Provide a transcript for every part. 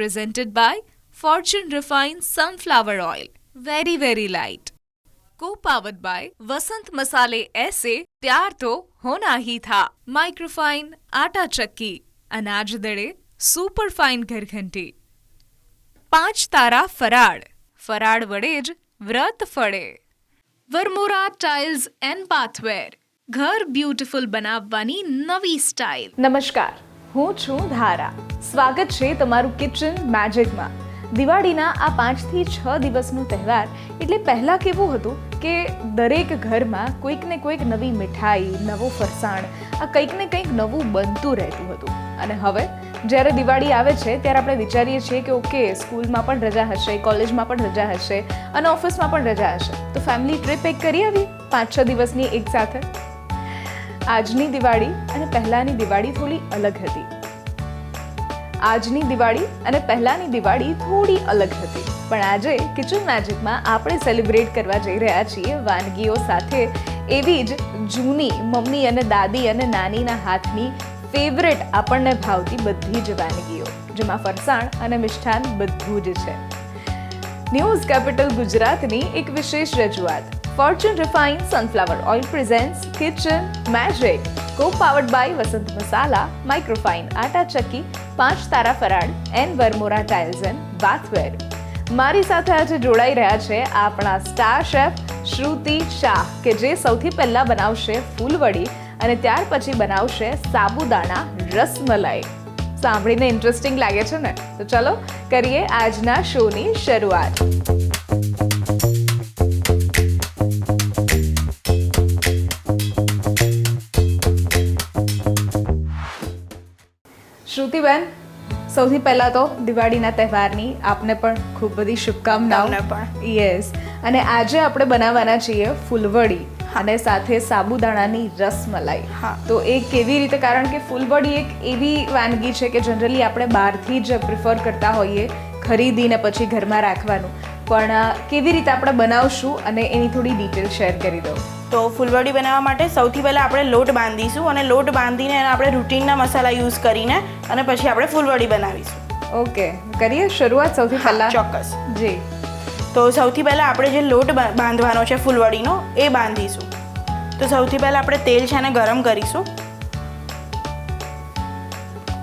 presented by Fortune Refined Sunflower Oil. Very, very light. Co-powered by वसंत मसाले ऐसे प्यार तो होना ही था. माइक्रोफाइन आटा चक्की, अनाज दड़े सुपर फाइन घरघंटी. 5 તારા ફરાળ વડે જ વ્રત ફળે. વરમોરા ટાઇલ્સ એન્ડ બાથવેર, ઘર બ્યુટીફુલ બનાવવાની નવી સ્ટાઇલ. નમસ્કાર, હું છું ધારા. સ્વાગત છે તમારું કિચન મેજિકમાં. દિવાળીના આ 5 થી 6 દિવસનો તહેવાર એટલે પહેલાં કેવું હતું કે દરેક ઘરમાં કોઈક ને કોઈક નવી મીઠાઈ, નવો ફરસાણ, આ કંઈક ને કંઈક નવું બનતું રહેતું હતું. અને હવે જ્યારે દિવાળી આવે છે ત્યારે આપણે વિચારીએ છીએ કે ઓકે, સ્કૂલમાં પણ રજા હશે, કોલેજમાં પણ રજા હશે અને ઓફિસમાં પણ રજા હશે, તો ફેમિલી ટ્રીપ એક કરી આવી 5-6 દિવસની એક સાથે. આજની દિવાળી અને પહેલાંની દિવાળી થોડી અલગ હતી. આજની દિવાળી અને પહેલાંની દિવાળી થોડી અલગ હતી, પણ આજે કિચન મેજિકમાં આપણે સેલિબ્રેટ કરવા જઈ રહ્યા છીએ વાનગીઓ સાથે, એવી જ જૂની મમ્મી અને દાદી અને નાનીના હાથની ફેવરેટ, આપણને ભાવતી બધી જ વાનગીઓ, જેમાં ફરસાણ અને મિષ્ઠાન બધું જ છે. ન્યૂઝ કેપિટલ ગુજરાતની એક વિશેષ રજૂઆત. Fortune refined sunflower oil presents kitchen magic, co-powered by Vasant Masala, microfine Atta Chakki, 5 Tara Faral and Varmora tiles and bathware. મારી સાથે આજે જોડાઈ રહ્યા છે આપણા સ્ટાર શેફ શ્રુતિ શાહ, કે જે સૌથી પહેલા બનાવશે ફૂલવડી અને ત્યાર પછી બનાવશે સાબુદાણા રસમલાઈ. સાંભળીને ઇન્ટરેસ્ટિંગ લાગે છે ને? તો ચલો કરીએ આજના શોની શરૂઆત. શ્રુતિબેન, સૌથી પહેલાં તો દિવાળીના તહેવારની આપને પણ ખૂબ બધી શુભકામનાઓ. યસ, અને આજે આપણે બનાવવાના છીએ ફૂલવડી અને સાથે સાબુદાણાની રસમલાઈ. તો એ કેવી રીતે? કારણ કે ફૂલવડી એક એવી વાનગી છે કે જનરલી આપણે બહારથી જ પ્રિફર કરતા હોઈએ, ખરીદીને પછી ઘરમાં રાખવાનું, પણ કેવી રીતે આપણે બનાવશું અને એની થોડી ડિટેલ શેર કરી દો. તો ફૂલવડી બનાવવા માટે સૌથી પહેલાં આપણે લોટ બાંધીશું અને લોટ બાંધીને આપણે રૂટીનના મસાલા યુઝ કરીને અને પછી આપણે ફૂલવડી બનાવીશું. ઓકે, કરીએ શરૂઆત સૌથી પહેલાં? ચોક્કસ જી. તો સૌથી પહેલાં આપણે જે લોટ બાંધવાનો છે ફૂલવડીનો એ બાંધીશું. તો સૌથી પહેલાં આપણે તેલ છે એને ગરમ કરીશું.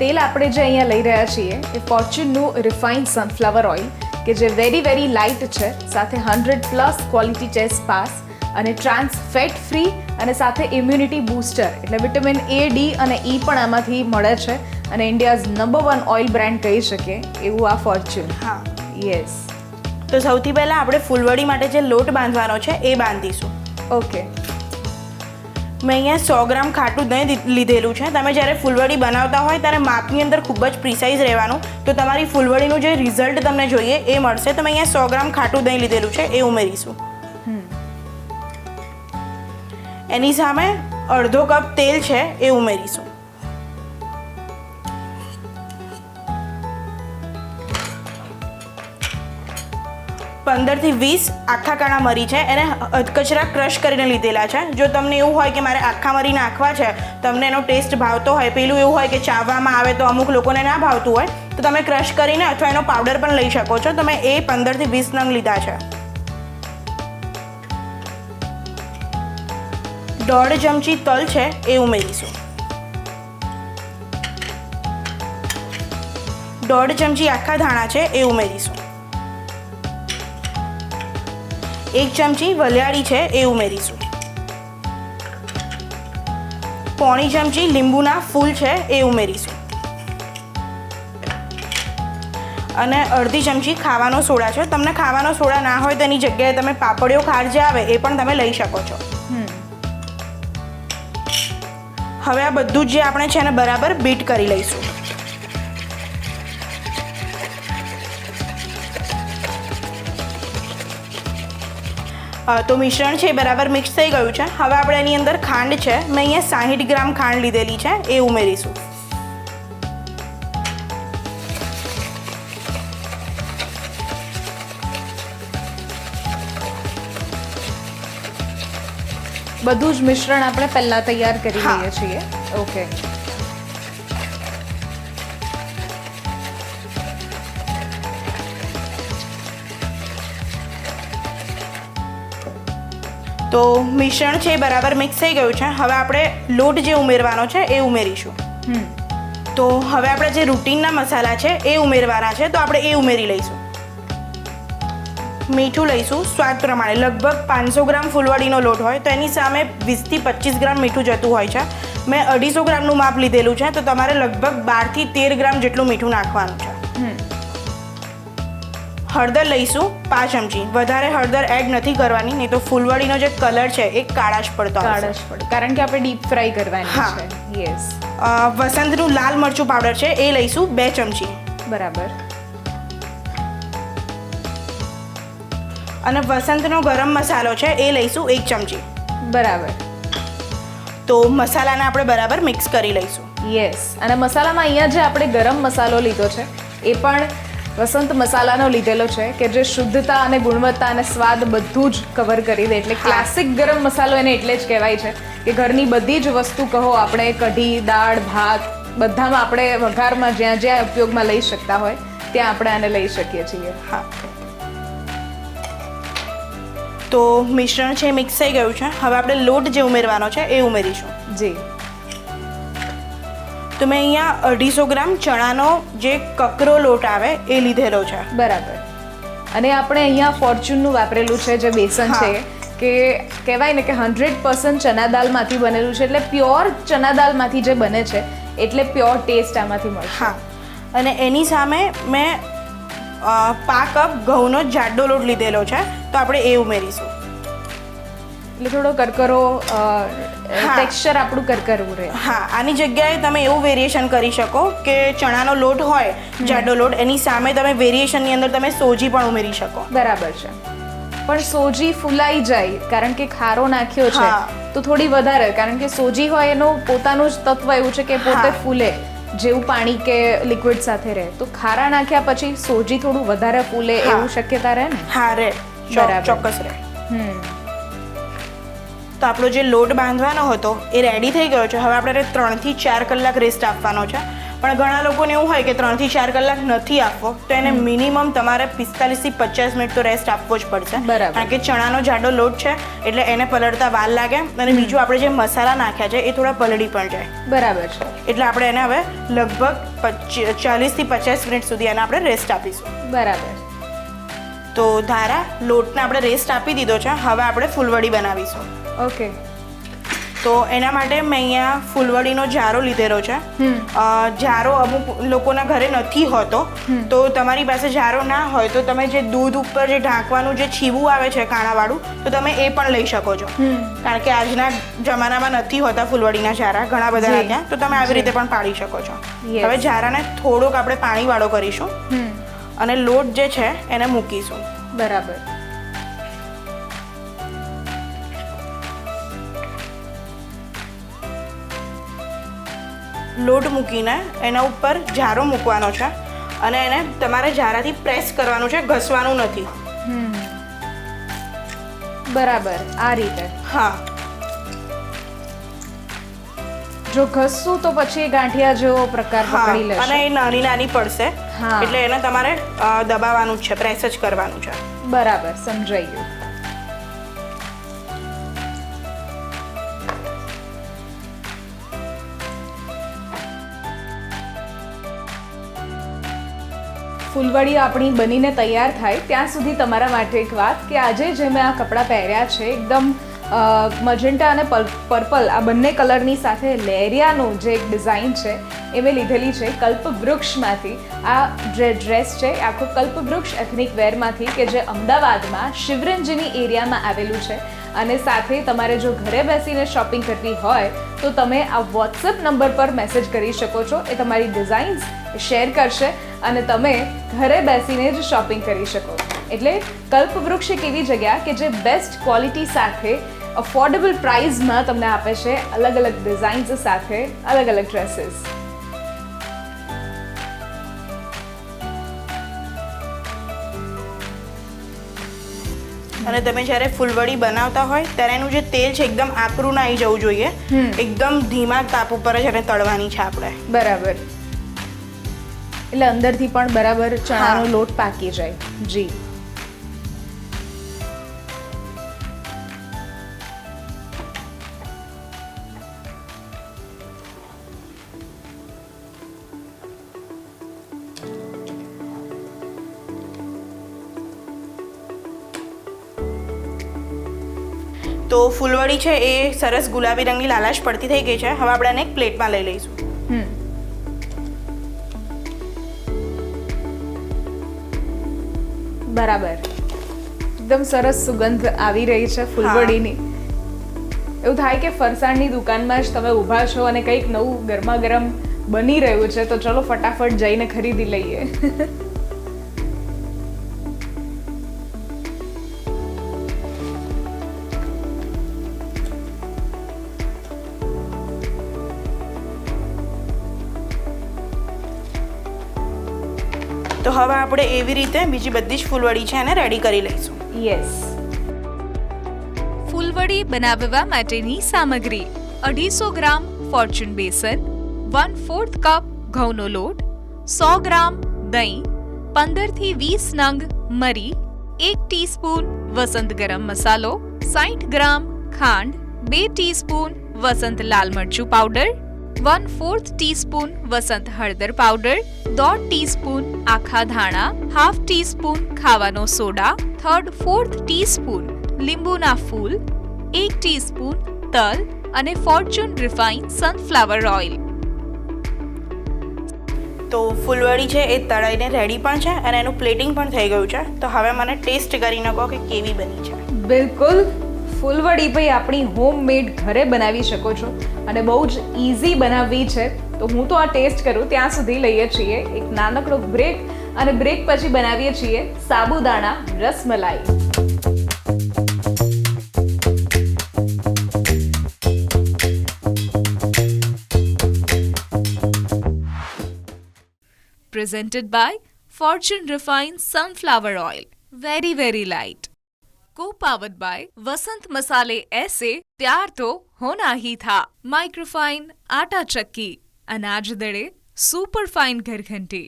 તેલ આપણે જે અહીંયા લઈ રહ્યા છીએ એ ફોર્ચ્યુનનું રિફાઇન્ડ સનફ્લાવર ઓઇલ, કે જે વેરી લાઇટ છે, સાથે 100+ ક્વોલિટી ટેસ્ટ પાસ અને ટ્રાન્સ ફેટ ફ્રી અને સાથે ઇમ્યુનિટી બૂસ્ટર, એટલે વિટામિન A, D અને E પણ આમાંથી મળે છે અને ઇન્ડિયાઝ નંબર 1 ઓઇલ બ્રાન્ડ કહી શકીએ એવું આ ફોર્ચ્યુન. હા, યસ. તો સૌથી પહેલાં આપણે ફૂલવડી માટે જે લોટ બાંધવાનો છે એ બાંધીશું. ઓકે. મેં અહીંયા 100 ગ્રામ ખાટું દહીં લીધેલું છે. તમે જ્યારે ફૂલવડી બનાવતા હોય ત્યારે માપની અંદર ખૂબ જ પ્રિસાઇઝ રહેવાનું, તો તમારી ફૂલવડીનું જે રિઝલ્ટ તમને જોઈએ એ મળશે. તો મેં અહીંયા 100 ગ્રામ ખાટું દહીં લીધેલું છે એ ઉમેરીશું. એની સામે અડધો કપ તેલ છે એ ઉમેરીશું. પંદરથી 20 આખા કાળા મરી છે, એને અધકચરા ક્રશ કરીને લીધેલા છે. જો તમને એવું હોય કે મારે આખા મરી નાખવા છે, તમને એનો ટેસ્ટ ભાવતો હોય, પેલું એવું હોય કે ચાવવામાં આવે તો અમુક લોકોને ના ભાવતું હોય, તો તમે ક્રશ કરીને અથવા એનો પાવડર પણ લઈ શકો છો. તમે એ 15થી 20 નંગ લીધા છે. 1.5 ચમચી તલ છે એ ઉમેરીશું. 1.5 ચમચી આખા ધાણા છે એ ઉમેરીશું. 1 ચમચી વલિયાળી છે એ ઉમેરીશું. 1/4 ચમચી લીંબુના ફૂલ છે એ ઉમેરીશું. અને અડધી ચમચી ખાવાનો સોડા છે. તમને ખાવાનો સોડા ના હોય તો એની જગ્યાએ તમે પાપડીઓ ખાર જે આવે એ પણ તમે લઈ શકો છો. હવે આ બધું જ જે આપણે છે એને બરાબર બીટ કરી લઈશું. તો મિશ્રણ છે એ બરાબર મિક્સ થઈ ગયું છે. હવે આપણે એની અંદર ખાંડ છે, મેં અહીંયા 60 ગ્રામ ખાંડ લીધેલી છે એ ઉમેરીશું. બધું જ મિશ્રણ આપણે પહેલા તૈયાર કરી લઈએ છીએ. ઓકે. તો મિશ્રણ છે એ બરાબર મિક્સ થઈ ગયું છે. હવે આપણે લોટ જે ઉમેરવાનો છે એ ઉમેરીશું. તો હવે આપણે જે રૂટીનના મસાલા છે એ ઉમેરવાના છે, તો આપણે એ ઉમેરી લઈશું. મીઠું લઈશું સ્વાદ પ્રમાણે. લગભગ 500 ગ્રામ ફૂલવડીનો લોટ હોય તો એની સામે 20 થી 25 ગ્રામ મીઠું જતું હોય છે. મેં 250 ગ્રામનું માપ લીધેલું છે, તો તમારે લગભગ 12 થી 13 ગ્રામ જેટલું મીઠું નાખવાનું છે. હળદર લઈશું 5 ચમચી. વધારે હળદર એડ નથી કરવાની, નહીં તો ફૂલવડીનો જે કલર છે એ કાળાશ પડતો આવશે. કારણ કે આપણે ડીપ ફ્રાય કરવાની છે. યસ. વસંતનું લાલ મરચું પાવડર છે એ લઈશું 2 ચમચી. બરાબર. અને વસંતનો ગરમ મસાલો છે એ લઈશું 1 ચમચી. બરાબર. તો મસાલાને આપણે બરાબર મિક્સ કરી લઈશું. યસ. અને મસાલામાં અહીંયા જે આપણે ગરમ મસાલો લીધો છે એ પણ વસંત મસાલાનો લીધેલો છે કે જે શુદ્ધતા અને ગુણવત્તા અને સ્વાદ બધું જ કવર કરી દે. એટલે ક્લાસિક ગરમ મસાલો એને એટલે જ કહેવાય છે કે ઘરની બધી જ વસ્તુ કહો, આપણે કઢી, દાળ, ભાત બધામાં આપણે વઘારમાં જ્યાં જ્યાં ઉપયોગમાં લઈ શકતા હોય ત્યાં આપણે આને લઈ શકીએ છીએ. હા. તો મિશ્રણ છે મિક્સ થઈ ગયું છે. હવે આપણે લોટ જે ઉમેરવાનો છે એ ઉમેરીશું. જી. તો મેં અહીંયા 250 ગ્રામ ચણાનો જે કકરો લોટ આવે એ લીધેલો છે. બરાબર. અને આપણે અહીંયા ફોર્ચ્યુનનું વાપરેલું છે જે બેસન છે, કે કહેવાય ને કે 100% ચના દાળમાંથી બનેલું છે. એટલે પ્યોર ચના દાળમાંથી જે બને છે એટલે પ્યોર ટેસ્ટ આમાંથી મળશે. હા. અને એની સામે મેં 5 કપ ઘઉંનો જાડો લોટ લીધેલો છે, તો આપણે એ ઉમેરીશું. એટલે થોડો કરકરો ટેક્સચર આપણું કરકરવું રહે. હા. આની જગ્યાએ તમે એવું વેરિએશન કરી શકો કે ચણાનો લોટ હોય જાડો લોટ, એની સામે તમે વેરિએશનની અંદર તમે સોજી પણ ઉમેરી શકો. બરાબર છે. પણ સોજી ફૂલાઈ જાય કારણ કે ખારો નાખ્યો છે તો થોડી વધારે, કારણ કે સોજી હોય એનું પોતાનું જ તત્વ એવું છે કે પોતે ફૂલે જેવું પાણી કે લિક્વિડ સાથે રહે. તો ખારા નાખ્યા પછી સોજી થોડું વધારે ફૂલે એવું શક્યતા રહે ને? હા, રહે. ચોક્કસ રહે. તો આપણો જે લોટ બાંધવાનો હતો એ રેડી થઈ ગયો છે. હવે આપણે 3 થી 4 કલાક રેસ્ટ આપવાનો છે. પણ ઘણા લોકોને એવું હોય કે 3 થી 4 કલાક નથી આપવો, તો એને મિનિમમ તમારે 45 થી 50 મિનિટ તો રેસ્ટ આપવો જ પડશે. કારણ કે ચણાનો જાડો લોટ છે એટલે એને પલળતા વાર લાગે, અને બીજું આપણે જે મસાલા નાખ્યા છે એ થોડા પલળી પણ જાય. બરાબર છે. એટલે આપણે એને હવે લગભગ 40 થી 50 મિનિટ સુધી એને આપણે રેસ્ટ આપીશું. બરાબર. તો ધારા લોટને આપણે રેસ્ટ આપી દીધો છે. હવે આપણે ફૂલવડી બનાવીશું. ઓકે. તો એના માટે મેં અહીંયા ફૂલવડીનો જારો લીધેલો છે. જારો અમુક લોકોના ઘરે નથી હોતો, તો તમારી પાસે જારો ના હોય તો તમે જે દૂધ ઉપર જે ઢાંકવાનું જે છીવું આવે છે કાણાવાળું, તો તમે એ પણ લઈ શકો છો. કારણ કે આજના જમાનામાં નથી હોતા ફૂલવડીના જારા, ઘણા બધા ત્યાં, તો તમે આવી રીતે પણ પાડી શકો છો. હવે જારાને થોડોક આપણે પાણીવાળો કરીશું અને લોટ જે છે એને મૂકીશું. બરાબર. લોટ મૂકીને એના ઉપર જારો મૂકવાનો છે અને એને તમારે જારાથી પ્રેસ કરવાનું છે, ઘસવાનું નથી. બરાબર. આ રીતે. હા. જો ઘસશું તો પછી ગાંઠિયા જેવો પ્રકાર પકડી લેશે અને એ નાની નાની પડશે. એટલે એને તમારે દબાવવાનું જ છે, પ્રેસ જ કરવાનું છે. બરાબર, સમજાઈ ગયું. ફૂલવડી આપણી બનીને તૈયાર થાય ત્યાં સુધી તમારા માટે એક વાત કે આજે જે મેં આ કપડાં પહેર્યા છે એકદમ મજેન્ટા અને પર્પલ આ બંને કલરની સાથે લેરિયાનું જે એક ડિઝાઇન છે એ મેં લીધેલી છે કલ્પવૃક્ષમાંથી. આ જે ડ્રેસ છે આખો કલ્પવૃક્ષ એથનિક વેરમાંથી કે જે અમદાવાદમાં શિવરંજની એરિયામાં આવેલું છે. અને સાથે તમારે જો ઘરે બેસીને શોપિંગ કરવી હોય તો તમે આ વોટ્સએપ નંબર પર મેસેજ કરી શકો છો. એ તમારી ડિઝાઇન્સ શેર કરશે અને તમે ઘરે બેસીને જ શોપિંગ કરી શકો. એટલે કલ્પવૃક્ષ એક એવી જગ્યા કે જે બેસ્ટ ક્વોલિટી સાથે અફોર્ડેબલ પ્રાઇઝમાં તમને આપે છે અલગ અલગ ડિઝાઇન્સ સાથે અલગ અલગ ડ્રેસીસ. અને તમે જ્યારે ફૂલવડી બનાવતા હોય ત્યારે એનું જે તેલ છે એકદમ આકરું ના આવી જવું જોઈએ. એકદમ ધીમા તાપ ઉપર જ એને તળવાની છે આપણે. બરાબર. એટલે અંદરથી પણ બરાબર ચણાનો લોટ પાકી જાય. જી. તો ફૂલવડી છે એ સરસ ગુલાબી રંગની લાલાશ પડતી થઈ ગઈ છે. હવે આપણે આને એક પ્લેટમાં લઈ લઈશું. બરાબર, એકદમ સરસ સુગંધ આવી રહી છે ફૂલવડીની. એવું થાય કે ફરસાણની દુકાનમાં જ તમે ઊભા છો અને કંઈક નવું ગરમા ગરમ બની રહ્યું છે, તો ચલો ફટાફટ જઈને ખરીદી લઈએ. તો હવે આપણે એવી રીતે બીજી બધી જ ફૂલવડી છે એને રેડી કરી લઈશું. યસ. ફૂલવડી બનાવવા માટેની સામગ્રી: 250 ગ્રામ ફોર્ચ્યુન બેસન, 1/4 કપ ઘઉંનો લોટ, 100 ગ્રામ દહીં, 15 થી 20 નંગ મરી, 1 ટીસ્પૂન વસંત ગરમ મસાલો, 60 ગ્રામ ખાંડ, 2 ટીસ્પૂન વસંત લાલ મરચું પાવડર, 1/4 ટીસ્પૂન વસંત હળદર પાવડર, 1/2 ટીસ્પૂન આખા ધાણા, 1/2 ટીસ્પૂન ખાવાનો સોડા, 1/3 ટીસ્પૂન લીંબુના ફૂલ, 1 ટીસ્પૂન તલ અને ફોર્ચ્યુન રિફાઇન્ડ સનફ્લાવર ઓઇલ. તો ફૂલવડી છે એ તળાઈને રેડી પણ છે અને એનું પ્લેટિંગ પણ થઈ ગયું છે. તો હવે મને ટેસ્ટ કરીને કહો કે કેવી બની છે. બિલકુલ, ફૂલવડી ભાઈ આપણી હોમમેડ ઘરે બનાવી શકો છો અને બહુ જ ઇઝી બનાવવી છે. તો હું તો આ ટેસ્ટ કરું ત્યાં સુધી લઈએ છીએ એક નાનકડો બ્રેક, અને બ્રેક પછી બનાવીએ છીએ સાબુદાણા rasmalai. Presented by Fortune Refined Sunflower Oil. Very, very light. Co-powered by वसंत मसाले ऐसे प्यार तो होना ही था. माइक्रोफाइन आटा चक्की, अनाज दड़े सुपर फाइन घरघंटी.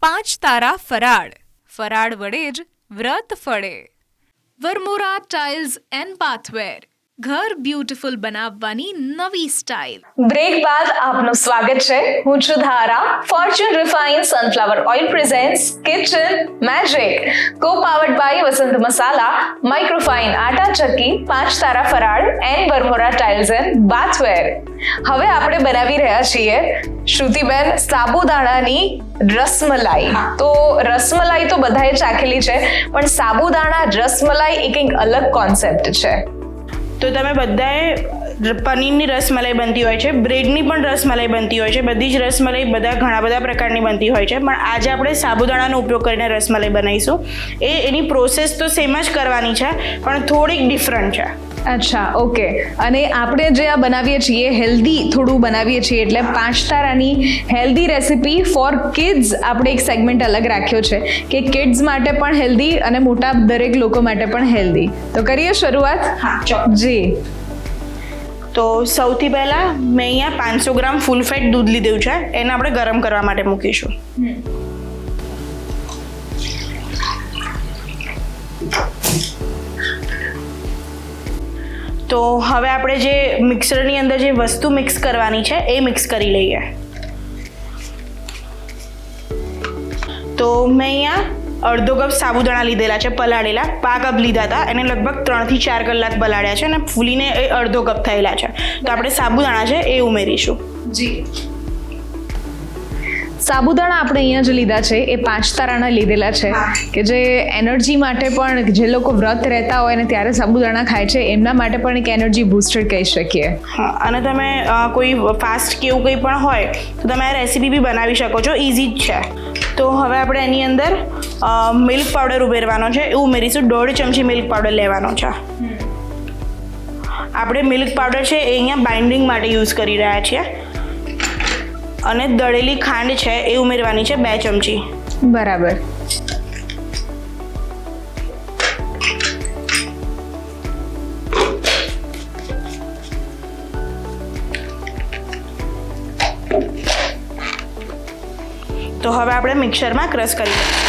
5 તારા ફરાળ વડે જ વ્રત ફળે. વરમોરા ટાઇલ્સ એન્ડ બાથવેર, ઘર બ્યુટીફુલ બનાવવાની નવી સ્ટાઇલ. બ્રેક બાદ આપનું સ્વાગત છે. હું છું Dhara. Fortune refined sunflower oil presents kitchen magic, co powered by Vasant Masala, microfine Atta Chakki, 5 Tara Faral and Varmora tiles and bathware. હવે આપણે બનાવી રહ્યા છીએ શ્રુતિબેન સાબુદાણાની રસમલાઈ. તો રસમલાઈ તો બધાએ ચાખેલી છે, પણ સાબુદાણા રસમલાઈ એ કંઈક અલગ કોન્સેપ્ટ છે. તો તમે બધાએ પનીરની રસમલાઈ બનતી હોય છે, બ્રેડની પણ રસમલાઈ બનતી હોય છે, બધી જ રસમલાઈ ઘણા બધા પ્રકારની બનતી હોય છે, પણ આજે આપણે સાબુદાણાનો ઉપયોગ કરીને રસમલાઈ બનાવીશું. એની પ્રોસેસ તો સેમ જ કરવાની છે, પણ થોડીક ડિફરન્ટ છે. અચ્છા, ઓકે. અને આપણે જે આ બનાવીએ છીએ હેલ્ધી થોડું બનાવીએ છીએ, એટલે 5 તારાની હેલ્ધી રેસિપી ફોર કિડ્સ આપણે એક સેગમેન્ટ અલગ રાખ્યો છે કે કિડ્સ માટે પણ હેલ્ધી અને મોટા દરેક લોકો માટે પણ હેલ્ધી. તો કરીએ શરૂઆત? હા, ચોક્કસ. જી. તો સૌથી પહેલાં મેં અહીંયા 500 ગ્રામ ફૂલ ફેટ દૂધ લીધું છે, એને આપણે ગરમ કરવા માટે મૂકીશું. તો હવે આપણે જે મિક્સરની અંદર જે વસ્તુ મિક્સ કરવાની છે એ મિક્સ કરી લઈએ. તો મેં અહીંયા અડધો કપ સાબુદાણા લીધેલા છે પલાળેલા, 5 કપ લીધા હતા, એને લગભગ 3 થી 4 કલાક પલાળ્યા છે અને ફૂલીને એ અડધો કપ થયેલા છે. તો આપણે સાબુદાણા છે એ ઉમેરીશું. જી. સાબુદાણા આપણે અહીંયા જે લીધા છે એ 5 તારાના લીધેલા છે, કે જે એનર્જી માટે પણ, જે લોકો વ્રત રહેતા હોય ને ત્યારે સાબુદાણા ખાય છે એમના માટે પણ એક એનર્જી બૂસ્ટર કહી શકીએ. હા, અને તમે કોઈ ફાસ્ટ કે એવું કંઈ પણ હોય તો તમે આ રેસીપી બી બનાવી શકો છો, ઇઝી જ છે. તો હવે આપણે એની અંદર મિલ્ક પાવડર ઉમેરવાનો છે, એ ઉમેરીશું. 1.5 ચમચી મિલ્ક પાવડર લેવાનો છે. આપણે મિલ્ક પાવડર છે એ અહીંયા બાઇન્ડિંગ માટે યુઝ કરી રહ્યા છીએ. અને દળેલી ખાંડ છે એ ઉમેરવાની છે 2 ચમચી. બરાબર. તો હવે આપણે મિક્સરમાં ક્રશ કરી લઈશું.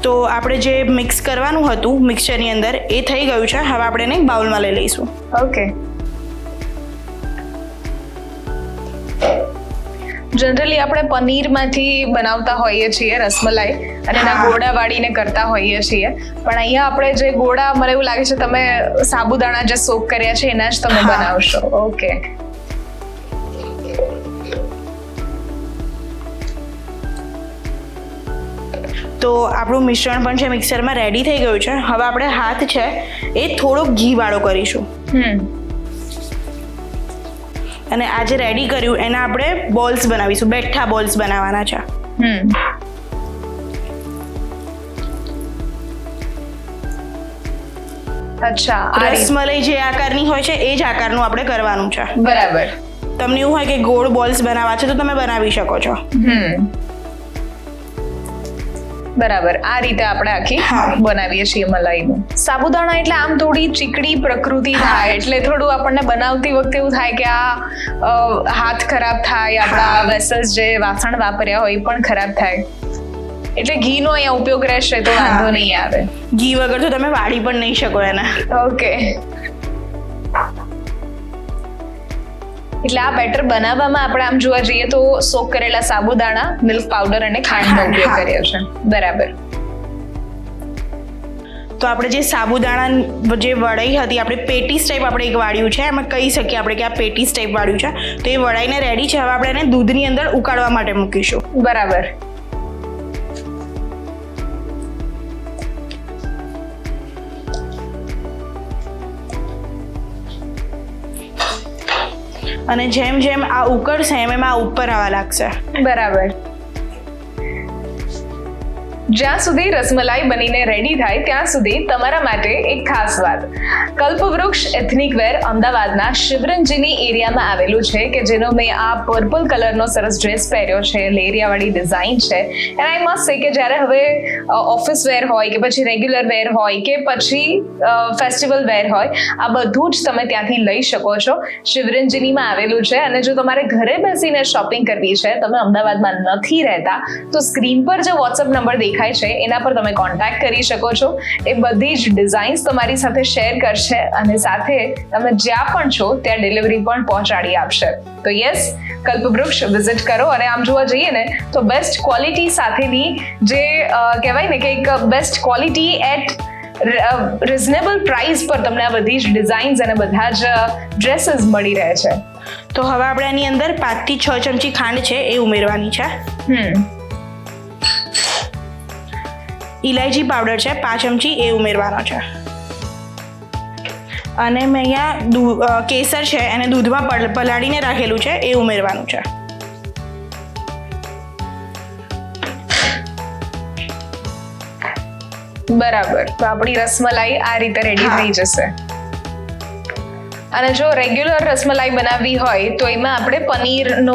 તો આપણે જે મિક્સ કરવાનું હતું મિક્સચરની અંદર એ થઈ ગયું છે. હવે આપણે એને બાઉલમાં લઈ લઈશું. ઓકે. જનરલી આપણે પનીરમાંથી બનાવતા હોઈએ છીએ રસમલાઈ અને એના ગોળા વાળીને કરતા હોઈએ છીએ, પણ અહીંયા આપણે જે ગોળા, મને એવું લાગે છે તમે સાબુદાણા જે સોક કર્યા છે એના જ તમે બનાવશો. ઓકે. તો આપણું મિશ્રણ પણ છે મિક્સરમાં રેડી થઈ ગયું છે. હવે આપણે હાથ છે એ થોડો ઘી વાળો કરીશું અને આ જે રેડી કર્યું એના આપણે બોલ્સ બનાવીશું, બેઠા બોલ્સ બનાવવાના છે. અચ્છા, રસમલાઈ જે આકારની હોય છે એ જ આકારનું આપણે કરવાનું છે. બરાબર. તમને એવું હોય કે ગોળ બોલ્સ બનાવવા છે તો તમે બનાવી શકો છો. બરાબર, આ રીતે આપણે આખી બનાવીએ છીએ મલાઈનું. સાબુદાણા એટલે આમ થોડી ચીકણી પ્રકૃતિ થાય એટલે થોડું આપણને બનાવતી વખતે એવું થાય કે આ હાથ ખરાબ થાય, આપણા વેસલ્સ જે વાસણ વાપર્યા હોય એ પણ ખરાબ થાય, એટલે ઘીનો અહીંયા ઉપયોગ રહેશે તો વાંધો નહીં આવે. ઘી વગર તો તમે વાળી પણ નહીં શકો એને. ઓકે. એટલે આ બેટર બનાવવામાં આપણે આમ જોવા જઈએ તો સોક કરેલા સાબુદાણા, મિલ્ક પાવડર અને ખાંડનો ઉપયોગ કર્યો છે. બરાબર. તો આપણે જે સાબુદાણા જે વડાઈ હતી, આપણે પેટીસ ટાઈપ આપણે એક વાળ્યું છે, એમાં કહી શકીએ આપણે કે આ પેટીસ ટાઈપ વાળ્યું છે. તો એ વડાઈને રેડી છે. હવે આપણે એને દૂધની અંદર ઉકાળવા માટે મૂકીશું. બરાબર. અને જેમ જેમ આ ઉકળશે એમ એમ આ ઉપર આવવા લાગશે. બરાબર. જ્યાં સુધી રસમલાઈ બનીને રેડી થાય ત્યાં સુધી તમારા માટે એક ખાસ વાત. કલ્પવૃક્ષ એથનિક વેર અમદાવાદના શિવરંજની એરિયામાં આવેલું છે કે જેનો મેં આ પર્પલ કલરનો સરસ ડ્રેસ પહેર્યો છે, લેરિયાવાળી ડિઝાઇન છે. એન્ડ આઈ મસ્ટ સે કે જ્યારે હવે ઓફિસ વેર હોય કે પછી રેગ્યુલર વેર હોય કે પછી ફેસ્ટિવલ વેર હોય, આ બધું જ તમે ત્યાંથી લઈ શકો છો. શિવરંજનીમાં આવેલું છે અને જો તમારે ઘરે બેસીને શોપિંગ કરવી છે, તમે અમદાવાદમાં નથી રહેતા, તો સ્ક્રીન પર જે વોટ્સઅપ નંબર દેખાય છે એના પર તમે કોન્ટેક્ટ કરી શકો છો. એ બધી જ ડિઝાઇન્સ તમારી સાથે શેર કરશે અને સાથે તમે જ્યાં પણ છો ત્યાં ડિલિવરી પણ પહોંચાડી આપશે. તો યસ, કલ્પવૃક્ષ વિઝિટ કરો અને આમ જોવા જઈએ ને તો બેસ્ટ ક્વોલિટી સાથેની જે કહેવાય ને કે એક best quality at reasonable price પર તમને આ બધી જ ડિઝાઇન્સ અને બધા જ ડ્રેસીસ મળી રહે છે. તો હવે આપણે આની અંદર 5 થી 6 ચમચી ખાંડ છે એ ઉમેરવાની છે. ઇલાયચી પાવડર છે 5 ચમચી એ ઉમેરવાનો છે. અને મેં અહીંયા કેસર છે એને દૂધમાં પલાળીને રાખેલું છે એ ઉમેરવાનું છે. બરાબર. તો આપણી રસમલાઈ આ રીતે રેડી થઈ જશે. અને જો રેગ્યુલર રસમલાઈ બનાવવી હોય તો એમાં આપણે પનીરનો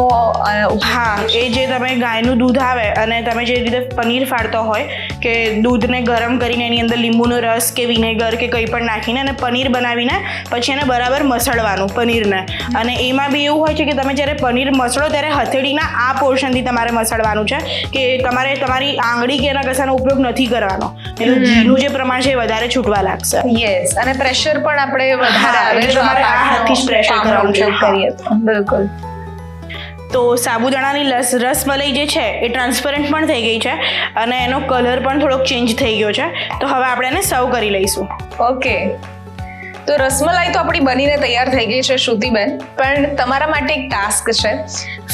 એ જે તમે ગાયનું દૂધ આવે અને તમે જે રીતે પનીર ફાડતો હોય કે દૂધને ગરમ કરીને એની અંદર લીંબુનો રસ કે વિનેગર કે કંઈ પણ નાખીને અને પનીર બનાવીને પછી એને બરાબર મસળવાનું પનીરને. અને એમાં બી એવું હોય છે કે તમે જ્યારે પનીર મસળો ત્યારે હથેળીના આ પોર્શનથી તમારે મસળવાનું છે કે તમારે તમારી આંગળી કે એના કશાનો ઉપયોગ નથી કરવાનો, એટલે ઘીનું જે પ્રમાણ છે એ વધારે છૂટવા લાગશે. યસ, અને પ્રેશર પણ આપણે વધારે આવે તમારે આ હાથથી જ પ્રેશર કરવાનું કરીએ. બિલકુલ. તો સાબુદાણાની રસમલાઈ જે છે એ ટ્રાન્સપરન્ટ પણ થઈ ગઈ છે અને એનો કલર પણ થોડોક ચેન્જ થઈ ગયો છે. તો હવે આપણે એને સર્વ કરી લઈશું. ઓકે. તો રસમલાઈ તો આપણી બનીને તૈયાર થઈ ગઈ છે શ્રુતિબેન, પણ તમારા માટે એક ટાસ્ક છે.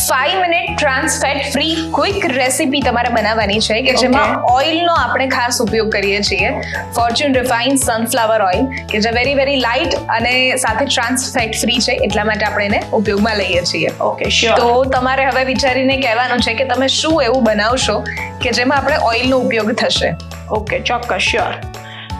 5 minute trans fat free quick recipe તમારે બનાવવાની છે કે જેમાં ઓઇલનો આપણે ખાસ ઉપયોગ કરીએ છીએ. ફોર્ચ્યુન રિફાઇન્ડ સનફ્લાવર ઓઇલ કે જે વેરી વેરી લાઇટ અને સાથે ટ્રાન્સ ફેટ ફ્રી છે, એટલા માટે આપણે એને ઉપયોગમાં લઈએ છીએ. Okay, sure. તો તમારે હવે વિચારીને કહેવાનું છે કે તમે શું એવું બનાવશો કે જેમાં આપણે ઓઇલનો ઉપયોગ થશે. ઓકે, ચોક્કસ, શ્યોર.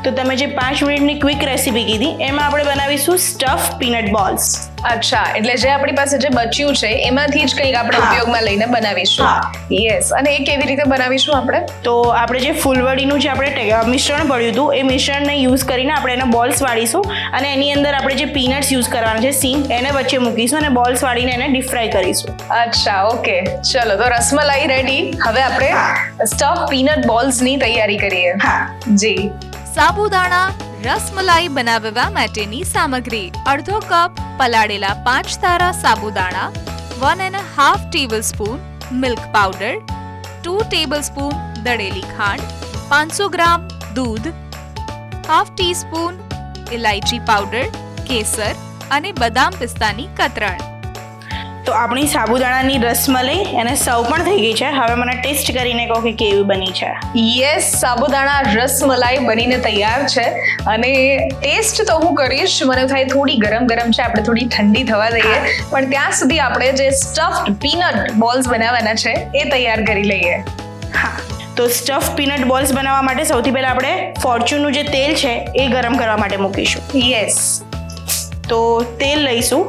તો તમે જે 5 મિનિટની ક્વિક રેસીપી કીધી એમાં આપણે બનાવીશું સ્ટફ પીનટ બોલ્સ. અચ્છા, એટલે જે આપણી પાસે જે બચ્યું છે એમાંથી જ કંઈક આપણે ઉપયોગમાં લઈને બનાવીશું. યસ, અને એ કેવી રીતે બનાવીશું આપણે? તો આપણે જે ફૂલવડીનું જે આપણે મિશ્રણ પડ્યું હતું એ મિશ્રણને યુઝ કરીને આપણે એના બોલ્સ વાળીશું અને એની અંદર આપણે જે પીનટ્સ યુઝ કરવાના છે સિંગ એને વચ્ચે મૂકીશું અને બોલ્સ વાળીને એને ડીપ ફ્રાય કરીશું. અચ્છા, ઓકે. ચલો, તો રસમલાઈ રેડી. હવે આપણે સ્ટફ પીનટ બોલ્સની તૈયારી કરીએ. જી. સાબુદાણા રસમલાઈ બનાવવા માટેની સામગ્રી: અડધો કપ પલાળેલા 5 તારા સાબુદાણા, 1.5 ટેબલસ્પૂન મિલ્ક પાવડર, 2 ટેબલસ્પૂન દળેલી ખાંડ, 500 ગ્રામ દૂધ, હાફ ટીસ્પૂન ઇલાયચી પાવડર, કેસર અને બદામ પિસ્તાની કતરણ. તો આપણી સાબુદાણાની રસમલાઈ એને સર્વ પણ થઈ ગઈ છે. હવે મને ટેસ્ટ કરીને કહો કે કેવી બની છે. યસ, સાબુદાણા રસમલાઈ બનીને તૈયાર છે અને ટેસ્ટ તો હું કરીશ. મને થાય થોડી ગરમ છે, આપણે થોડી ઠંડી થવા દઈએ, પણ ત્યાં સુધી આપણે જે સ્ટફ્ડ પીનટ બોલ્સ બનાવવાના છે એ તૈયાર કરી લઈએ. હા, તો સ્ટફ પીનટ બોલ્સ બનાવવા માટે સૌથી પહેલાં આપણે ફોર્ચ્યુનનું જે તેલ છે એ ગરમ કરવા માટે મૂકીશું. યસ, તો તેલ લઈશું.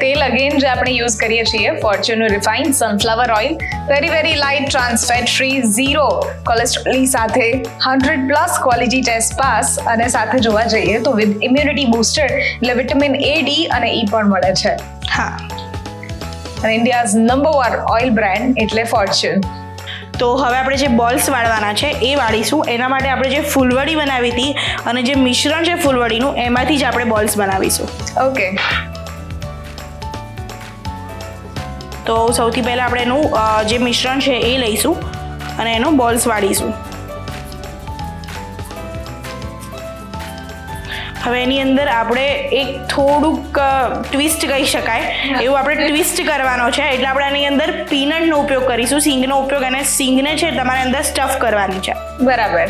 તેલ અગેન જે આપણે યુઝ કરીએ છીએ ફોર્ચ્યુનનું refined sunflower oil, very light, trans fat free, 0 કોલેસ્ટ્રોલની સાથે 100+ ક્વોલિટી ટેસ્ટ પાસ, અને સાથે જોવા જઈએ તો વિથ ઇમ્યુનિટી બૂસ્ટર એટલે વિટામિન A, D અને E પણ મળે છે. હા, અને ઇન્ડિયાઝ નંબર 1 ઓઇલ બ્રાન્ડ એટલે ફોર્ચ્યુન. તો હવે આપણે જે બોલ્સ વાળવાના છે એ વાળીશું. એના માટે આપણે જે ફૂલવડી બનાવી હતી અને જે મિશ્રણ છે ફૂલવડીનું એમાંથી જ આપણે બોલ્સ બનાવીશું. ઓકે, તો સૌથી પહેલાં આપણે એનું જે મિશ્રણ છે એ લઈશું અને એનું બોલ્સ વાળીશું. હવે એની અંદર આપણે એક થોડુંક ટ્વિસ્ટ કહી શકાય એવું આપણે ટ્વિસ્ટ કરવાનો છે. એટલે આપણે એની અંદર પીનટનો ઉપયોગ કરીશું, સિંગનો ઉપયોગ, અને સિંગને છે તમારે અંદર સ્ટફ કરવાની છે. બરાબર.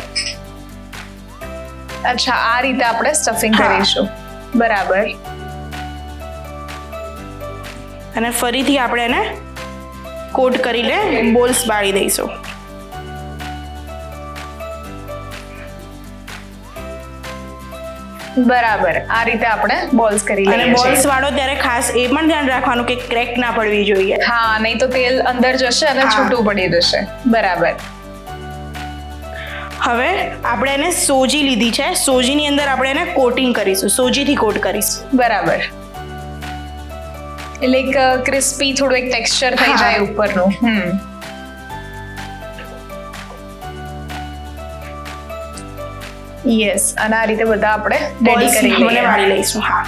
અચ્છા, આ રીતે આપણે સ્ટફિંગ કરીશું. બરાબર. અને ફરીથી આપણે એને કોટ કરીને બોલ્સ વાળી દઈશું. બરાબર, આ રીતે આપણે બોલ્સ કરી લઈએ. અને બોલ્સ વાળો ત્યારે ખાસ એ પણ ધ્યાન રાખવાનું કે ક્રેક ના પડવી જોઈએ. હા, નહીં તો તેલ અંદર જશે અને છૂટું પડી જશે. બરાબર. હવે આપણે એને સોજી લીધી છે. સોજીની અંદર આપણે એને કોટિંગ કરીશું, સોજીથી કોટ કરીશું. બરાબર. એટલે એક ક્રિસ્પી થોડું એક ટેક્સચર થઈ જાય ઉપરનું. યસ, અને આ રીતે બધા આપણે રેડી કરી લઈએ, વાળી લઈશું. હા,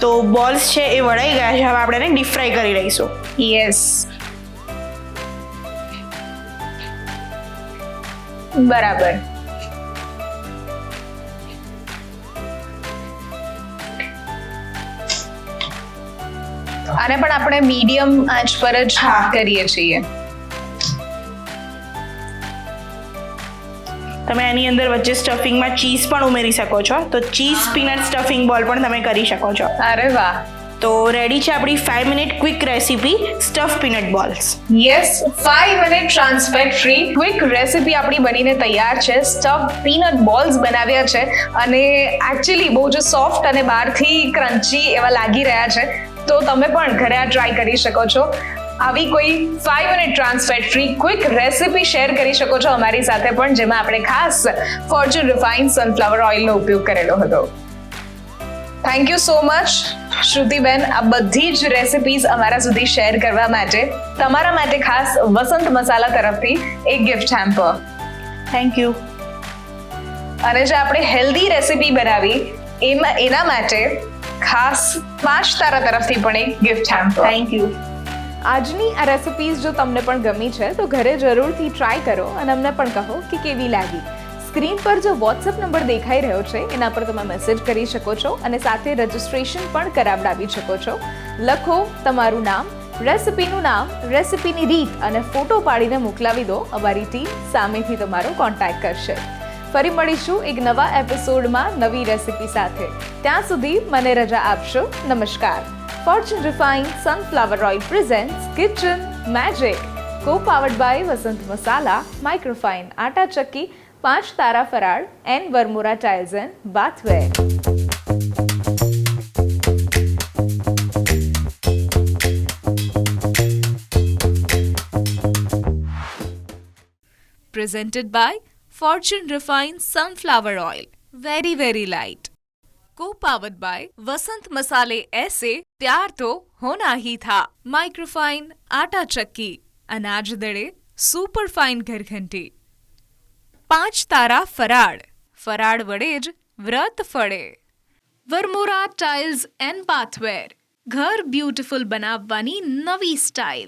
તો બોલ્સ છે એ વળાઈ ગયા છે. હવે આપણે એને ડીપ ફ્રાય કરી લઈશું. યસ, બરાબર. આને પણ આપણે મીડિયમ આંચ પર જ કરીએ છીએ. તમે આની અંદર વચ્ચે સ્ટફિંગમાં ચીઝ પણ ઉમેરી શકો છો. તો ચીઝ પીનટ સ્ટફિંગ બોલ પણ તમે કરી શકો છો. અરે વાહ. તો રેડી છે આપણી 5 minute quick recipe stuff peanut balls. Yes, 5 minute trans fat free quick recipe આપણી બનીને તૈયાર છે. સ્ટફ પીનટ બોલ્સ બનાવ્યા છે અને એકચ્યુઅલી બહુ જ સોફ્ટ અને બહારથી ક્રન્ચી એવા લાગી રહ્યા છે. તો તમે પણ ઘરે આ ટ્રાય કરી શકો છો. આવી કોઈ 5 minute trans fat free quick recipe share કરી શકો છો અમારી સાથે પણ, જેમાં આપણે ખાસ ફોર્ચ્યુન રિફાઇન્ડ સનફ્લાવર ઓઇલનો ઉપયોગ કરેલો હતો. થેન્ક યુ સો મચ શ્રુતિબેન, આ બધી જ રેસિપીઝ અમારા સુધી શેર કરવા માટે. તમારા માટે ખાસ વસંત મસાલા તરફથી એક ગિફ્ટ હેમ્પર. Thank you. અને જે આપણે હેલ્ધી રેસિપી બનાવી એના માટે ખાસ 5 તારા તરફથી પણ એક ગિફ્ટ હેમ્પર. Thank you. આજની આ રેસિપીઝ જો તમને પણ ગમી છે તો ઘરે જરૂરથી ટ્રાય કરો અને અમને પણ કહો કે કેવી લાગી. સ્ક્રીન પર જો વોટ્સએપ નંબર દેખાઈ રહ્યો છે એના પર તમે મેસેજ કરી શકો છો અને સાથે રજિસ્ટ્રેશન પણ કરાવડાવી શકો છો. લખો તમારું નામ, રેસિપીનું નામ, રેસિપીની રીત અને ફોટો પાડીને મોકલાવી દો. અમારી ટીમ સામેથી તમારો કોન્ટેક્ટ કરશે. ફરી મળીશું એક નવા એપિસોડમાં નવી રેસિપી સાથે. ત્યાં સુધી મને રજા આપશો. નમસ્કાર. Fortune refined sunflower oil presents kitchen magic, co-powered by Vasant Masala, microfine Atta Chakki, 5 Tara Faral and Varmora tiles and bathware. Presented by Fortune Refined Sunflower Oil. Very light. Co-powered by वसंत मसाले ऐसे प्यार तो होना ही था. माइक्रोफाइन आटा चक्की, अनाज दड़े सुपर फाइन घरघंटी, 5 तारा फराड़ वड़े ज व्रत फड़े. वर्मोरा टाइल्स एंड बाथवेर, ઘર બ્યુટીફુલ બનાવવાની નવી સ્ટાઇલ.